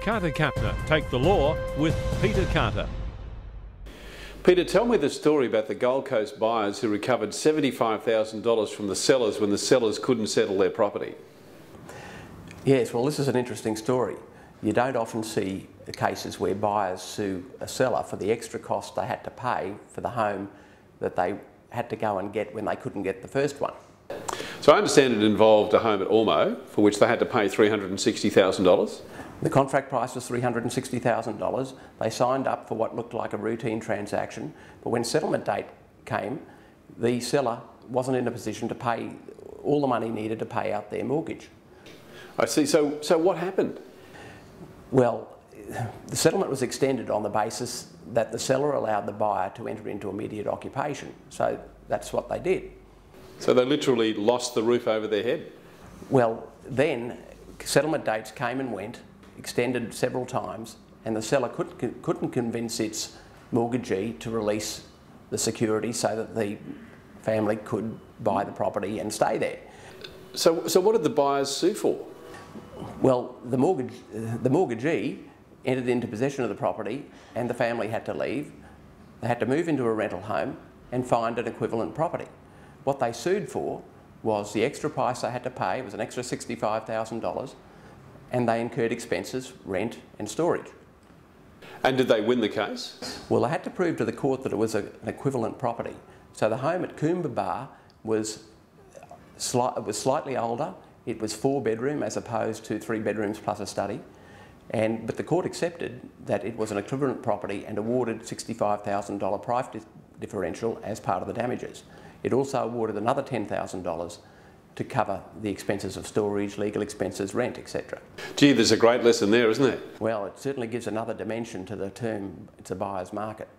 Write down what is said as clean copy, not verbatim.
Carter Capner take the law with Peter Carter. Peter, tell me the story about the Gold Coast buyers who recovered $75,000 from the sellers when the sellers couldn't settle their property. Yes, well, this is an interesting story. You don't often see cases where buyers sue a seller for the extra cost they had to pay for the home that they had to go and get when they couldn't get the first one. So I understand it involved a home at Ormo for which they had to pay $360,000. The contract price was $360,000. They signed up for what looked like a routine transaction, but when settlement date came, the seller wasn't in a position to pay all the money needed to pay out their mortgage. I see. So what happened? Well, the settlement was extended on the basis that the seller allowed the buyer to enter into immediate occupation. So that's what they did. So they literally lost the roof over their head? Well, then settlement dates came and went, extended several times, and the seller couldn't convince its mortgagee to release the security so that the family could buy the property and stay there. So what did the buyers sue for? Well, the mortgagee entered into possession of the property and the family had to leave. They had to move into a rental home and find an equivalent property. What they sued for was the extra price they had to pay. It was an extra $65,000, and they incurred expenses, rent and storage. And did they win the case? Well, they had to prove to the court that it was an equivalent property. So the home at Coomba Bar was slightly older. It was 4-bedroom as opposed to 3 bedrooms plus a study. But the court accepted that it was an equivalent property and awarded $65,000 price differential as part of the damages. It also awarded another $10,000 to cover the expenses of storage, legal expenses, rent, etc. Gee, there's a great lesson there, isn't there? Well, it certainly gives another dimension to the term, it's a buyer's market.